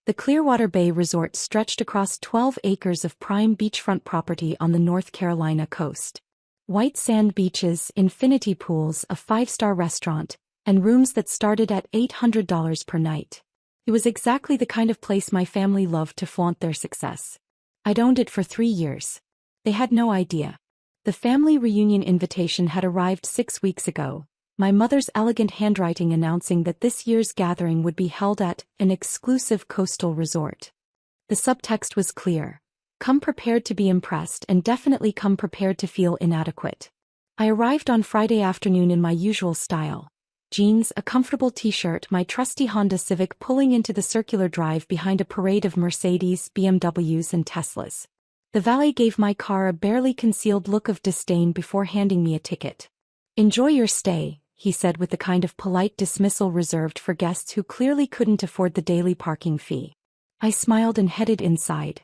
The Clearwater Bay Resort stretched across 12 acres of prime beachfront property on the North Carolina coast. White sand beaches, infinity pools, a five-star restaurant, and rooms that started at $800 per night. It was exactly the kind of place my family loved to flaunt their success. I'd owned it for 3 years. They had no idea. The family reunion invitation had arrived 6 weeks ago, my mother's elegant handwriting announcing that this year's gathering would be held at an exclusive coastal resort. The subtext was clear. Come prepared to be impressed and definitely come prepared to feel inadequate. I arrived on Friday afternoon in my usual style. Jeans, a comfortable t-shirt, my trusty Honda Civic pulling into the circular drive behind a parade of Mercedes, BMWs and Teslas. The valet gave my car a barely concealed look of disdain before handing me a ticket. "Enjoy your stay," he said with the kind of polite dismissal reserved for guests who clearly couldn't afford the daily parking fee. I smiled and headed inside.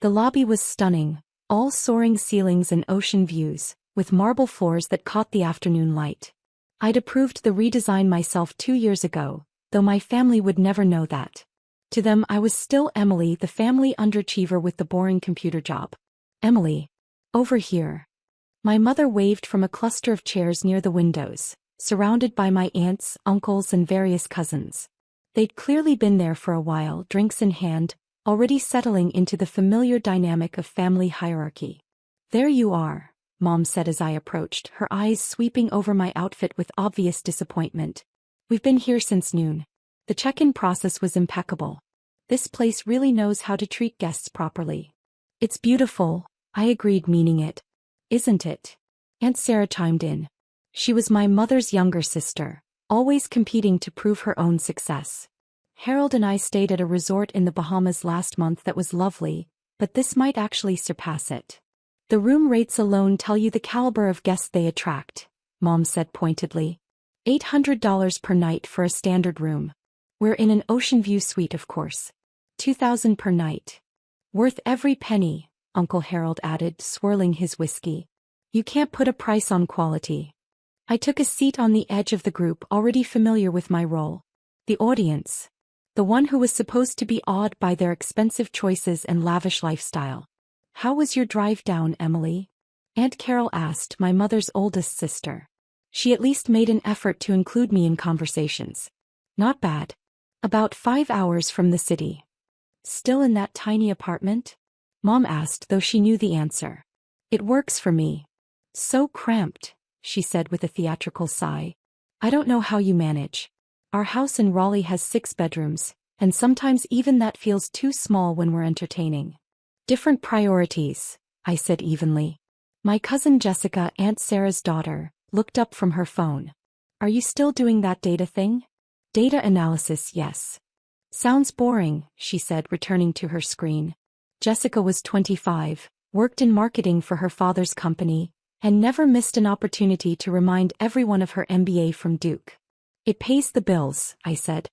The lobby was stunning, all soaring ceilings and ocean views, with marble floors that caught the afternoon light. I'd approved the redesign myself 2 years ago, though my family would never know that. To them I was still Emily, the family underachiever with the boring computer job. "Emily. Over here." My mother waved from a cluster of chairs near the windows, surrounded by my aunts, uncles and various cousins. They'd clearly been there for a while, drinks in hand, already settling into the familiar dynamic of family hierarchy. "There you are," Mom said as I approached, her eyes sweeping over my outfit with obvious disappointment. "We've been here since noon." The check-in process was impeccable. This place really knows how to treat guests properly. "It's beautiful," I agreed, meaning it. "Isn't it?" Aunt Sarah chimed in. She was my mother's younger sister, always competing to prove her own success. "Harold and I stayed at a resort in the Bahamas last month that was lovely, but this might actually surpass it. The room rates alone tell you the caliber of guests they attract," Mom said pointedly. $800 per night for a standard room. We're in an ocean view suite, of course. $2,000 per night. Worth every penny, Uncle Harold added, swirling his whiskey. "You can't put a price on quality." I took a seat on the edge of the group, already familiar with my role. The audience. The one who was supposed to be awed by their expensive choices and lavish lifestyle. "How was your drive down, Emily?" Aunt Carol asked, my mother's oldest sister. She at least made an effort to include me in conversations. "Not bad. About 5 hours from the city." "Still in that tiny apartment?" Mom asked, though she knew the answer. "It works for me." "So cramped," she said with a theatrical sigh. "I don't know how you manage. Our house in Raleigh has 6 bedrooms, and sometimes even that feels too small when we're entertaining." "Different priorities," I said evenly. My cousin Jessica, Aunt Sarah's daughter, looked up from her phone. "Are you still doing that data thing?" "Data analysis, yes." "Sounds boring," she said, returning to her screen. Jessica was 25, worked in marketing for her father's company, and never missed an opportunity to remind everyone of her MBA from Duke. "It pays the bills," I said.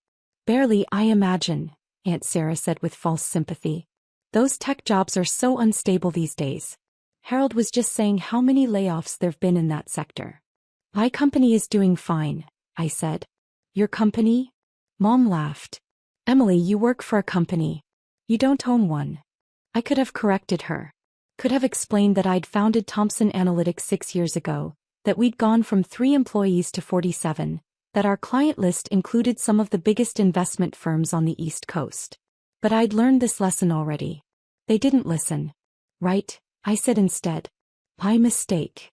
"Barely, I imagine," Aunt Sarah said with false sympathy. "Those tech jobs are so unstable these days. Harold was just saying how many layoffs there've been in that sector." "My company is doing fine," I said. "Your company?" Mom laughed. "Emily, you work for a company. You don't own one." I could have corrected her. Could have explained that I'd founded Thomson Analytics 6 years ago, that we'd gone from 3 employees to 47, that our client list included some of the biggest investment firms on the East Coast. But I'd learned this lesson already. They didn't listen. "Right," I said instead. "My mistake."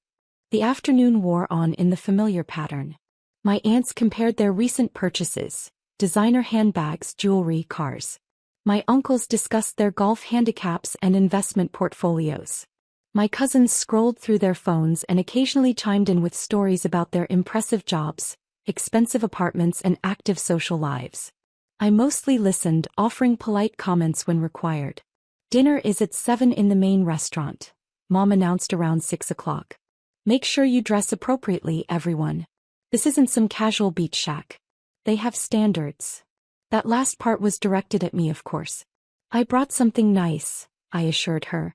The afternoon wore on in the familiar pattern. My aunts compared their recent purchases, designer handbags, jewelry, cars. My uncles discussed their golf handicaps and investment portfolios. My cousins scrolled through their phones and occasionally chimed in with stories about their impressive jobs, expensive apartments and active social lives. I mostly listened, offering polite comments when required. "Dinner is at 7 in the main restaurant," Mom announced around 6 o'clock. "Make sure you dress appropriately, everyone. This isn't some casual beach shack. They have standards." That last part was directed at me, of course. "I brought something nice," I assured her.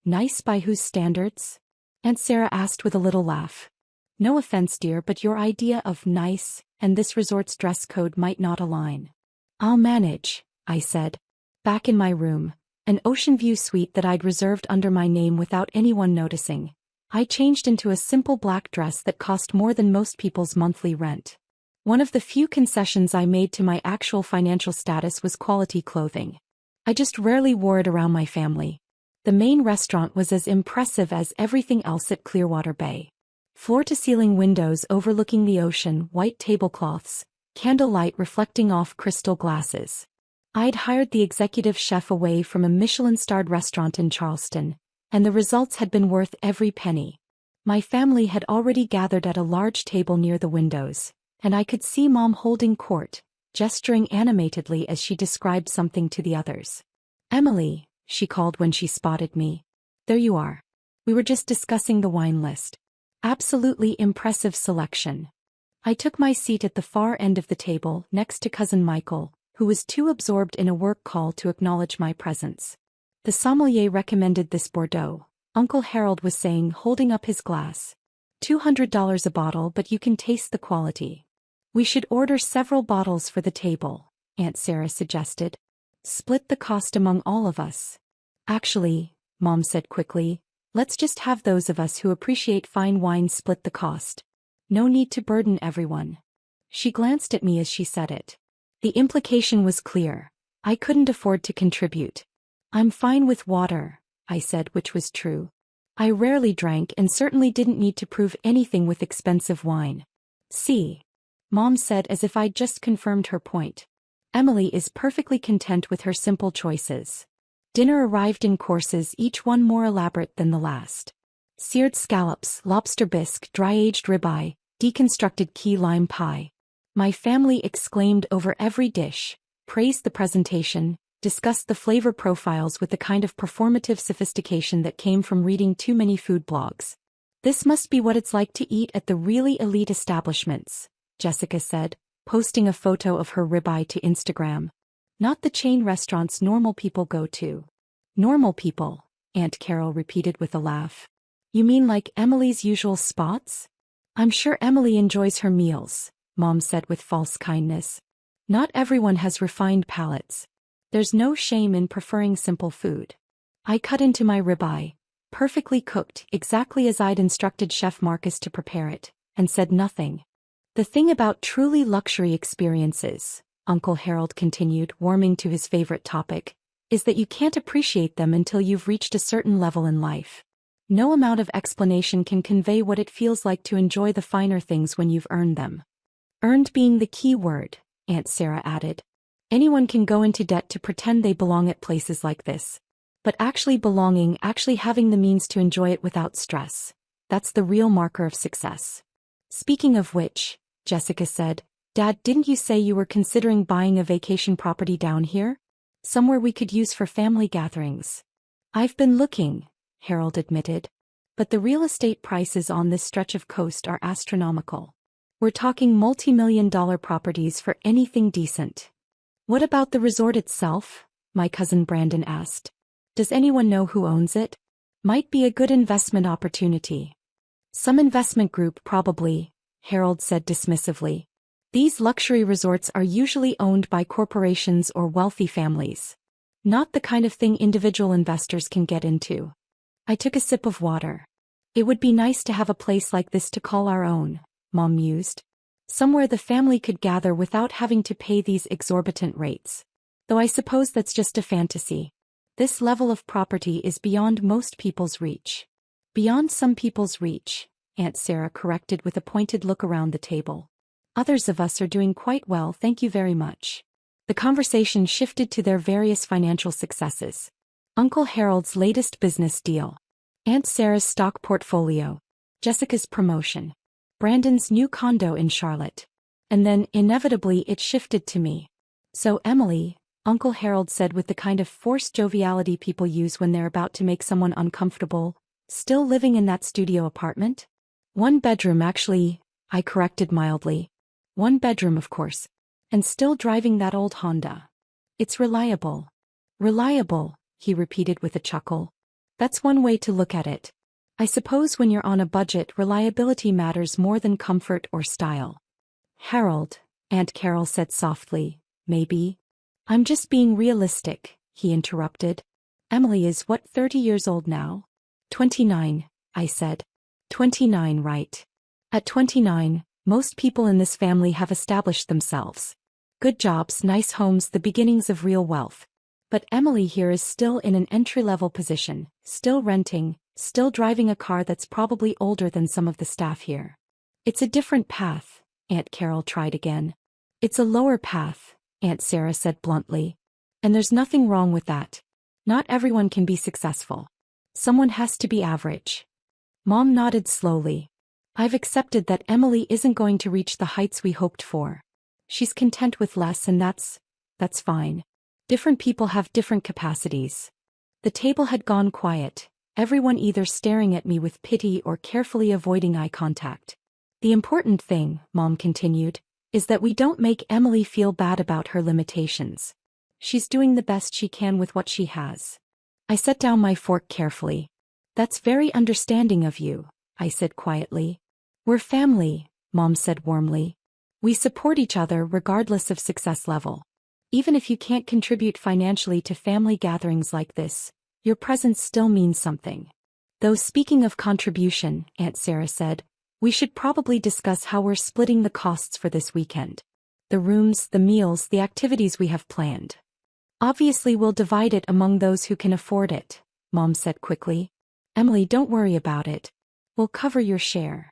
"Nice by whose standards?" Aunt Sarah asked with a little laugh. "No offense, dear, but your idea of nice and this resort's dress code might not align." "I'll manage," I said. Back in my room, an ocean view suite that I'd reserved under my name without anyone noticing, I changed into a simple black dress that cost more than most people's monthly rent. One of the few concessions I made to my actual financial status was quality clothing. I just rarely wore it around my family. The main restaurant was as impressive as everything else at Clearwater Bay. Floor-to-ceiling windows overlooking the ocean, white tablecloths, candlelight reflecting off crystal glasses. I'd hired the executive chef away from a Michelin-starred restaurant in Charleston, and the results had been worth every penny. My family had already gathered at a large table near the windows, and I could see Mom holding court, gesturing animatedly as she described something to the others. "Emily," she called when she spotted me. "There you are. We were just discussing the wine list. Absolutely impressive selection." I took my seat at the far end of the table next to Cousin Michael, who was too absorbed in a work call to acknowledge my presence. "The sommelier recommended this Bordeaux," Uncle Harold was saying, holding up his glass. $200 a bottle, but you can taste the quality. "We should order several bottles for the table," Aunt Sarah suggested. "Split the cost among all of us." "Actually," Mom said quickly, "let's just have those of us who appreciate fine wine split the cost. No need to burden everyone." She glanced at me as she said it. The implication was clear. I couldn't afford to contribute. "I'm fine with water," I said, which was true. I rarely drank and certainly didn't need to prove anything with expensive wine. "See," Mom said as if I'd just confirmed her point. "Emily is perfectly content with her simple choices." Dinner arrived in courses, each one more elaborate than the last. Seared scallops, lobster bisque, dry-aged ribeye, deconstructed key lime pie. My family exclaimed over every dish, praised the presentation, discussed the flavor profiles with the kind of performative sophistication that came from reading too many food blogs. "This must be what it's like to eat at the really elite establishments," Jessica said, posting a photo of her ribeye to Instagram. "Not the chain restaurants normal people go to." "Normal people," Aunt Carol repeated with a laugh. "You mean like Emily's usual spots?" "I'm sure Emily enjoys her meals," Mom said with false kindness. "Not everyone has refined palates. There's no shame in preferring simple food." I cut into my ribeye, perfectly cooked exactly as I'd instructed Chef Marcus to prepare it, and said nothing. "The thing about truly luxury experiences," Uncle Harold continued, warming to his favorite topic, "is that you can't appreciate them until you've reached a certain level in life. No amount of explanation can convey what it feels like to enjoy the finer things when you've earned them." "Earned" being the key word, Aunt Sarah added. "Anyone can go into debt to pretend they belong at places like this. But actually belonging, actually having the means to enjoy it without stress, that's the real marker of success." "Speaking of which," Jessica said, "Dad, didn't you say you were considering buying a vacation property down here? Somewhere we could use for family gatherings." "I've been looking," Harold admitted. "But the real estate prices on this stretch of coast are astronomical. We're talking multi-million-dollar properties for anything decent." "What about the resort itself?" my cousin Brandon asked. "Does anyone know who owns it? Might be a good investment opportunity." "Some investment group probably," Harold said dismissively. "These luxury resorts are usually owned by corporations or wealthy families. Not the kind of thing individual investors can get into." I took a sip of water. "It would be nice to have a place like this to call our own," Mom mused. "Somewhere the family could gather without having to pay these exorbitant rates. Though I suppose that's just a fantasy. This level of property is beyond most people's reach." "Beyond some people's reach," Aunt Sarah corrected with a pointed look around the table. "Others of us are doing quite well, thank you very much." The conversation shifted to their various financial successes. Uncle Harold's latest business deal. Aunt Sarah's stock portfolio. Jessica's promotion. Brandon's new condo in Charlotte. And then, inevitably, it shifted to me. "So, Emily," Uncle Harold said with the kind of forced joviality people use when they're about to make someone uncomfortable, "still living in that studio apartment?" "One bedroom actually," I corrected mildly. "One bedroom, of course. And still driving that old Honda. It's reliable." "Reliable," he repeated with a chuckle. "That's one way to look at it. I suppose when you're on a budget, reliability matters more than comfort or style." "Harold," Aunt Carol said softly, "maybe." "I'm just being realistic," he interrupted. Emily is what, 30 years old now? 29, I said. 29, right. At 29, most people in this family have established themselves. Good jobs, nice homes, the beginnings of real wealth. But Emily here is still in an entry-level position, still renting, still driving a car that's probably older than some of the staff here. It's a different path, Aunt Carol tried again. It's a lower path, Aunt Sarah said bluntly. And there's nothing wrong with that. Not everyone can be successful. Someone has to be average. Mom nodded slowly. I've accepted that Emily isn't going to reach the heights we hoped for. She's content with less, and that's fine. Different people have different capacities. The table had gone quiet, everyone either staring at me with pity or carefully avoiding eye contact. The important thing, Mom continued, is that we don't make Emily feel bad about her limitations. She's doing the best she can with what she has. I set down my fork carefully. That's very understanding of you, I said quietly. We're family, Mom said warmly. We support each other regardless of success level. Even if you can't contribute financially to family gatherings like this, your presence still means something. Though speaking of contribution, Aunt Sarah said, we should probably discuss how we're splitting the costs for this weekend. The rooms, the meals, the activities we have planned. Obviously we'll divide it among those who can afford it, Mom said quickly. Emily, don't worry about it. We'll cover your share.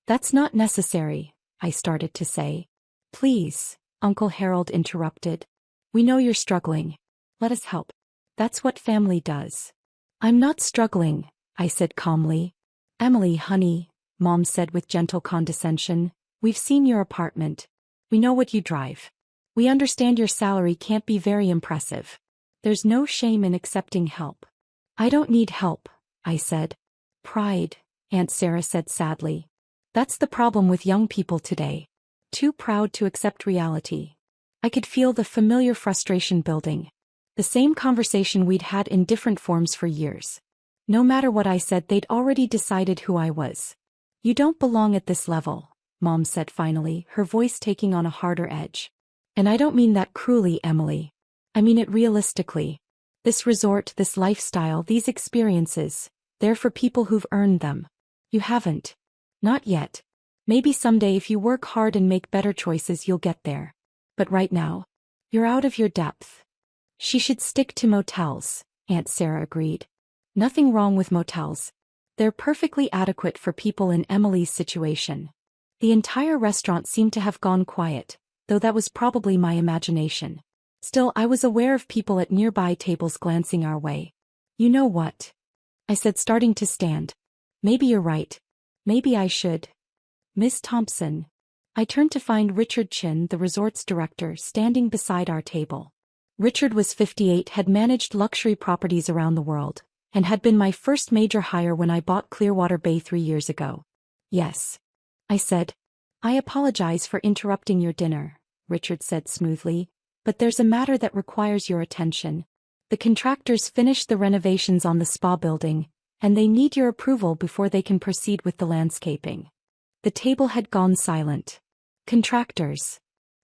That's not necessary, I started to say. Please, Uncle Harold interrupted. We know you're struggling. Let us help. That's what family does. I'm not struggling, I said calmly. Emily, honey, Mom said with gentle condescension, we've seen your apartment. We know what you drive. We understand your salary can't be very impressive. There's no shame in accepting help. I don't need help, I said. Pride, Aunt Sarah said sadly. That's the problem with young people today. Too proud to accept reality. I could feel the familiar frustration building. The same conversation we'd had in different forms for years. No matter what I said, they'd already decided who I was. You don't belong at this level, Mom said finally, her voice taking on a harder edge. And I don't mean that cruelly, Emily. I mean it realistically. This resort, this lifestyle, these experiences, they're for people who've earned them. You haven't. Not yet. Maybe someday if you work hard and make better choices you'll get there. But right now, you're out of your depth. She should stick to motels, Aunt Sarah agreed. Nothing wrong with motels. They're perfectly adequate for people in Emily's situation. The entire restaurant seemed to have gone quiet, though that was probably my imagination. Still, I was aware of people at nearby tables glancing our way. You know what? I said, starting to stand. Maybe you're right. Maybe I should. Miss Thompson. I turned to find Richard Chin, the resort's director, standing beside our table. Richard was 58, had managed luxury properties around the world, and had been my first major hire when I bought Clearwater Bay 3 years ago. Yes. I said. I apologize for interrupting your dinner, Richard said smoothly, but there's a matter that requires your attention. The contractors finished the renovations on the spa building, and they need your approval before they can proceed with the landscaping. The table had gone silent. Contractors.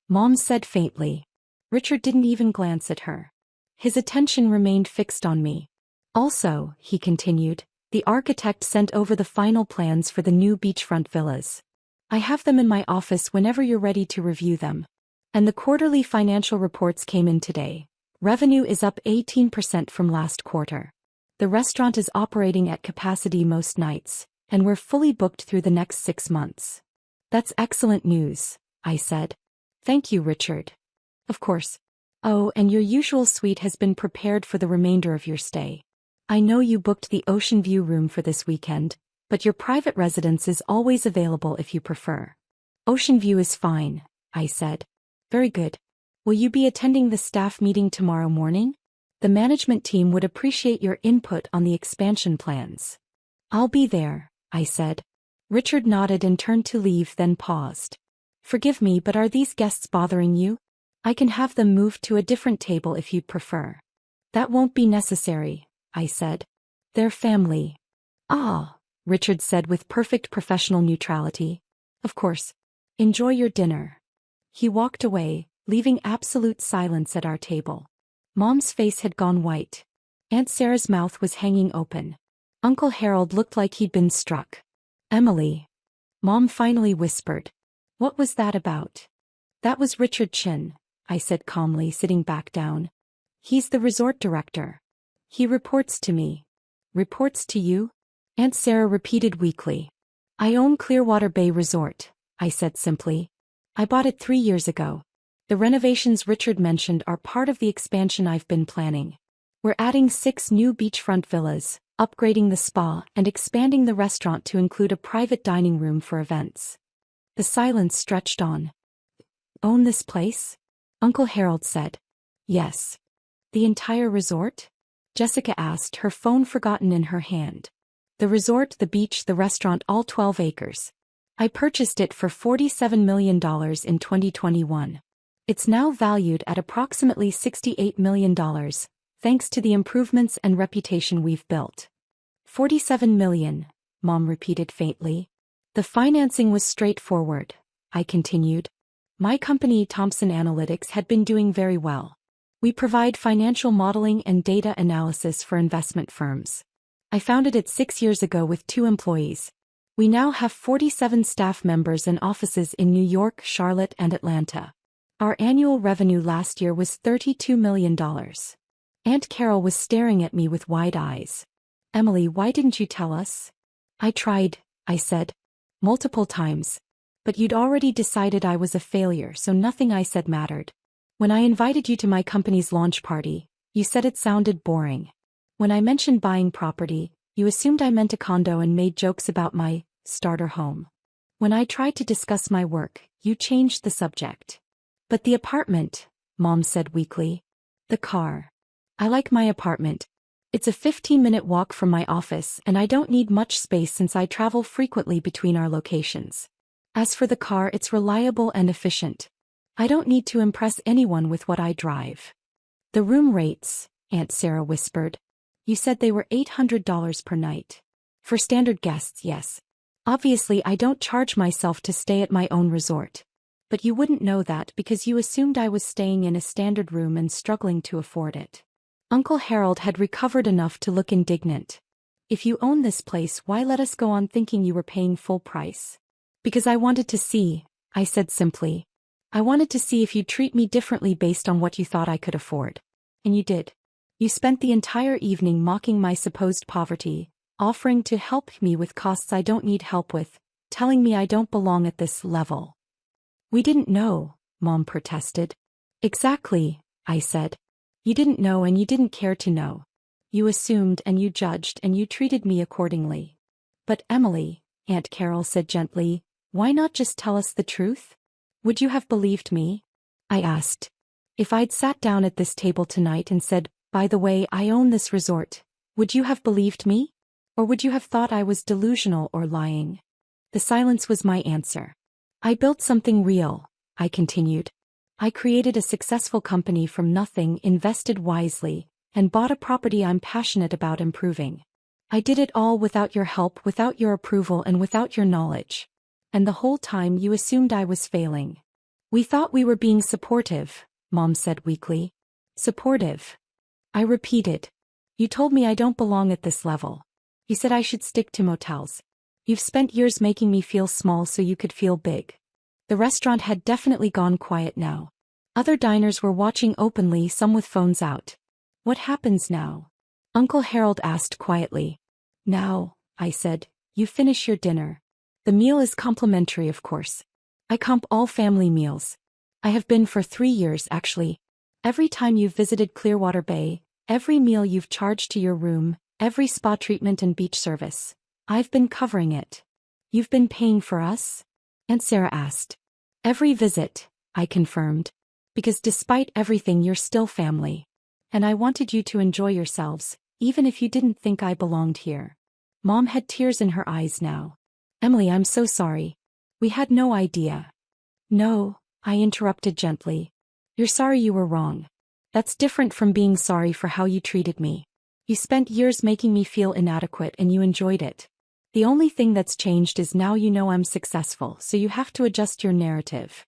Mom said faintly. Richard didn't even glance at her. His attention remained fixed on me. Also, he continued, the architect sent over the final plans for the new beachfront villas. I have them in my office whenever you're ready to review them. And the quarterly financial reports came in today. Revenue is up 18% from last quarter. The restaurant is operating at capacity most nights, and we're fully booked through the next 6 months. That's excellent news, I said. Thank you, Richard. Of course. Oh, and your usual suite has been prepared for the remainder of your stay. I know you booked the ocean view room for this weekend, but your private residence is always available if you prefer. Ocean view is fine, I said. Very good. Will you be attending the staff meeting tomorrow morning? The management team would appreciate your input on the expansion plans. I'll be there, I said. Richard nodded and turned to leave, then paused. Forgive me, but are these guests bothering you? I can have them moved to a different table if you'd prefer. That won't be necessary, I said. They're family. Ah, Richard said with perfect professional neutrality. Of course. Enjoy your dinner. He walked away, leaving absolute silence at our table. Mom's face had gone white. Aunt Sarah's mouth was hanging open. Uncle Harold looked like he'd been struck. Emily. Mom finally whispered. What was that about? That was Richard Chin, I said calmly, sitting back down. He's the resort director. He reports to me. Reports to you? Aunt Sarah repeated weakly. I own Clearwater Bay Resort, I said simply. I bought it 3 years ago. The renovations Richard mentioned are part of the expansion I've been planning. We're adding 6 new beachfront villas, upgrading the spa, and expanding the restaurant to include a private dining room for events. The silence stretched on. Own this place? Uncle Harold said. Yes. The entire resort? Jessica asked, her phone forgotten in her hand. The resort, the beach, the restaurant, all 12 acres. I purchased it for $47 million in 2021. It's now valued at approximately $68 million, thanks to the improvements and reputation we've built. 47 million, Mom repeated faintly. The financing was straightforward, I continued. My company, Thompson Analytics, had been doing very well. We provide financial modeling and data analysis for investment firms. I founded it 6 years ago with 2 employees. We now have 47 staff members and offices in New York, Charlotte, and Atlanta. Our annual revenue last year was $32 million. Aunt Carol was staring at me with wide eyes. Emily, why didn't you tell us? I tried, I said. Multiple times. But you'd already decided I was a failure, so nothing I said mattered. When I invited you to my company's launch party, you said it sounded boring. When I mentioned buying property, you assumed I meant a condo and made jokes about my starter home. When I tried to discuss my work, you changed the subject. But the apartment, Mom said weakly. The car. I like my apartment. It's a 15-minute walk from my office and I don't need much space since I travel frequently between our locations. As for the car, it's reliable and efficient. I don't need to impress anyone with what I drive. The room rates, Aunt Sarah whispered. You said they were $800 per night. For standard guests, yes. Obviously, I don't charge myself to stay at my own resort. But you wouldn't know that because you assumed I was staying in a standard room and struggling to afford it. Uncle Harold had recovered enough to look indignant. If you own this place, why let us go on thinking you were paying full price? Because I wanted to see, I said simply. I wanted to see if you'd treat me differently based on what you thought I could afford. And you did. You spent the entire evening mocking my supposed poverty, offering to help me with costs I don't need help with, telling me I don't belong at this level. We didn't know, Mom protested. Exactly, I said. You didn't know and you didn't care to know. You assumed and you judged and you treated me accordingly. But Emily, Aunt Carol said gently, why not just tell us the truth? Would you have believed me? I asked. If I'd sat down at this table tonight and said, by the way, I own this resort, would you have believed me? Or would you have thought I was delusional or lying? The silence was my answer. I built something real, I continued. I created a successful company from nothing, invested wisely, and bought a property I'm passionate about improving. I did it all without your help, without your approval, and without your knowledge. And the whole time you assumed I was failing. We thought we were being supportive, Mom said weakly. Supportive. I repeated. You told me I don't belong at this level. You said I should stick to motels. You've spent years making me feel small so you could feel big. The restaurant had definitely gone quiet now. Other diners were watching openly, some with phones out. What happens now? Uncle Harold asked quietly. Now, I said, you finish your dinner. The meal is complimentary, of course. I comp all family meals. I have been for 3 years, actually. Every time you've visited Clearwater Bay, every meal you've charged to your room, every spa treatment and beach service. I've been covering it. You've been paying for us? Aunt Sarah asked. Every visit, I confirmed. Because despite everything, you're still family. And I wanted you to enjoy yourselves, even if you didn't think I belonged here. Mom had tears in her eyes now. Emily, I'm so sorry. We had no idea. No, I interrupted gently. You're sorry you were wrong. That's different from being sorry for how you treated me. You spent years making me feel inadequate and you enjoyed it. The only thing that's changed is now you know I'm successful, so you have to adjust your narrative.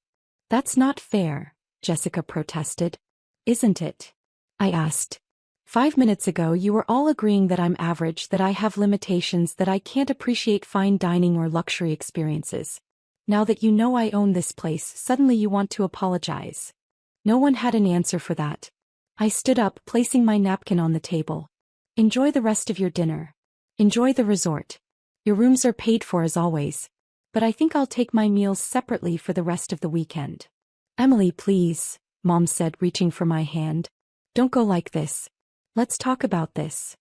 That's not fair, Jessica protested. Isn't it? I asked. 5 minutes ago you were all agreeing that I'm average, that I have limitations, that I can't appreciate fine dining or luxury experiences. Now that you know I own this place, suddenly you want to apologize. No one had an answer for that. I stood up, placing my napkin on the table. Enjoy the rest of your dinner. Enjoy the resort. Your rooms are paid for as always. But I think I'll take my meals separately for the rest of the weekend. Emily, please, Mom said, reaching for my hand. Don't go like this. Let's talk about this.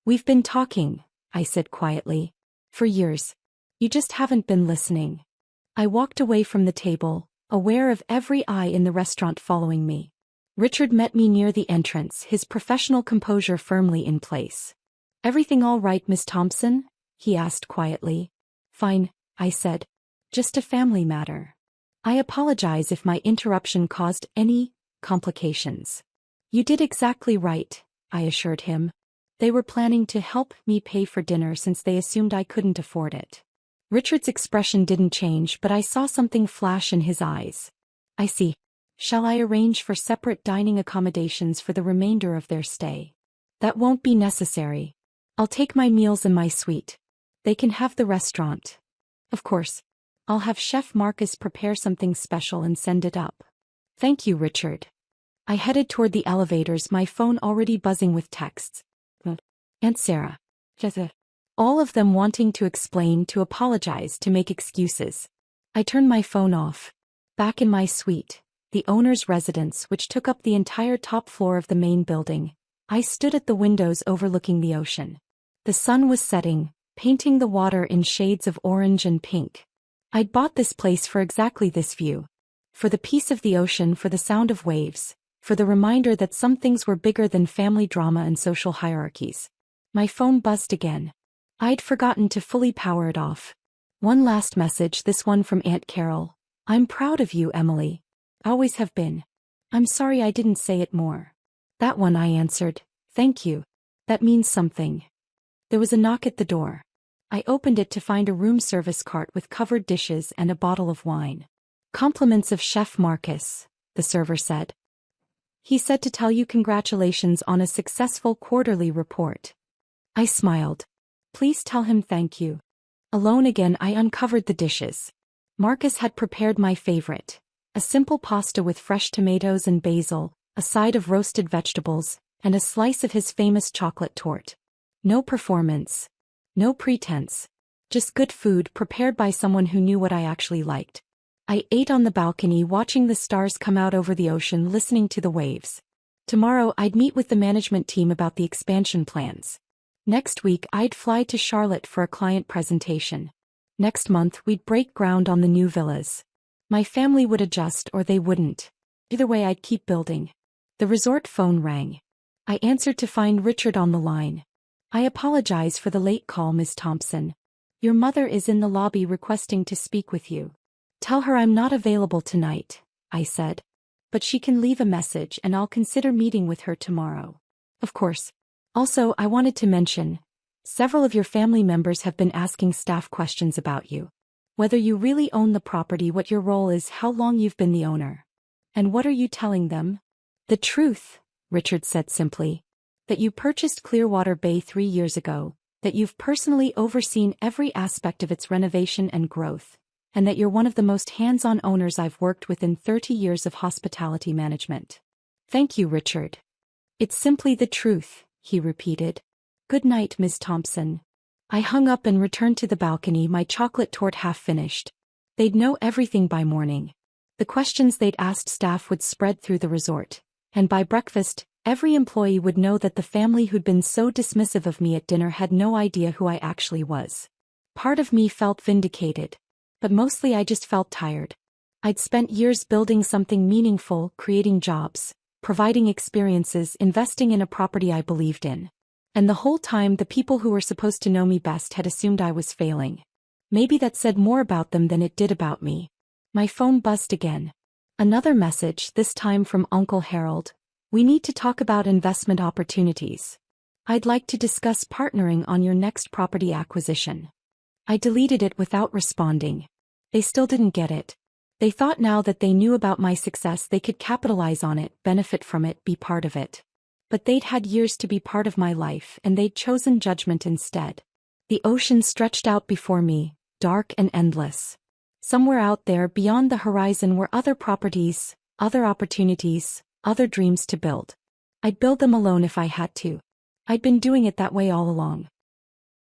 We've been talking, I said quietly. For years. You just haven't been listening. I walked away from the table, aware of every eye in the restaurant following me. Richard met me near the entrance, his professional composure firmly in place. Everything all right, Miss Thompson? He asked quietly. Fine, I said. Just a family matter. I apologize if my interruption caused any complications. You did exactly right, I assured him. They were planning to help me pay for dinner since they assumed I couldn't afford it. Richard's expression didn't change, but I saw something flash in his eyes. I see. Shall I arrange for separate dining accommodations for the remainder of their stay? That won't be necessary. I'll take my meals in my suite. They can have the restaurant. Of course. I'll have Chef Marcus prepare something special and send it up. Thank you, Richard. I headed toward the elevators, my phone already buzzing with texts. Aunt Sarah. All of them wanting to explain, to apologize, to make excuses. I turned my phone off. Back in my suite, the owner's residence, which took up the entire top floor of the main building, I stood at the windows overlooking the ocean. The sun was setting, painting the water in shades of orange and pink. I'd bought this place for exactly this view. For the peace of the ocean, for the sound of waves, for the reminder that some things were bigger than family drama and social hierarchies. My phone buzzed again. I'd forgotten to fully power it off. One last message, this one from Aunt Carol. I'm proud of you, Emily. Always have been. I'm sorry I didn't say it more. That one, I answered. Thank you. That means something. There was a knock at the door. I opened it to find a room service cart with covered dishes and a bottle of wine. Compliments of Chef Marcus, the server said. He said to tell you congratulations on a successful quarterly report. I smiled. Please tell him thank you. Alone again, I uncovered the dishes. Marcus had prepared my favorite. A simple pasta with fresh tomatoes and basil, a side of roasted vegetables, and a slice of his famous chocolate torte. No performance. No pretense. Just good food prepared by someone who knew what I actually liked. I ate on the balcony, watching the stars come out over the ocean, listening to the waves. Tomorrow I'd meet with the management team about the expansion plans. Next week I'd fly to Charlotte for a client presentation. Next month we'd break ground on the new villas. My family would adjust or they wouldn't. Either way I'd keep building. The resort phone rang. I answered to find Richard on the line. I apologize for the late call, Miss Thompson. Your mother is in the lobby requesting to speak with you. Tell her I'm not available tonight, I said. But she can leave a message and I'll consider meeting with her tomorrow. Of course. Also, I wanted to mention, several of your family members have been asking staff questions about you. Whether you really own the property, what your role is, how long you've been the owner. And what are you telling them? The truth, Richard said simply. That you purchased Clearwater Bay 3 years ago, that you've personally overseen every aspect of its renovation and growth, and that you're one of the most hands-on owners I've worked with in 30 years of hospitality management. Thank you, Richard. It's simply the truth, he repeated. Good night, Miss Thompson. I hung up and returned to the balcony, my chocolate torte half finished. They'd know everything by morning. The questions they'd asked staff would spread through the resort, and by breakfast, every employee would know that the family who'd been so dismissive of me at dinner had no idea who I actually was. Part of me felt vindicated, but mostly I just felt tired. I'd spent years building something meaningful, creating jobs, providing experiences, investing in a property I believed in. And the whole time the people who were supposed to know me best had assumed I was failing. Maybe that said more about them than it did about me. My phone buzzed again. Another message, this time from Uncle Harold. We need to talk about investment opportunities. I'd like to discuss partnering on your next property acquisition. I deleted it without responding. They still didn't get it. They thought now that they knew about my success they could capitalize on it, benefit from it, be part of it. But they'd had years to be part of my life and they'd chosen judgment instead. The ocean stretched out before me, dark and endless. Somewhere out there beyond the horizon were other properties, other opportunities, other dreams to build. I'd build them alone if I had to. I'd been doing it that way all along.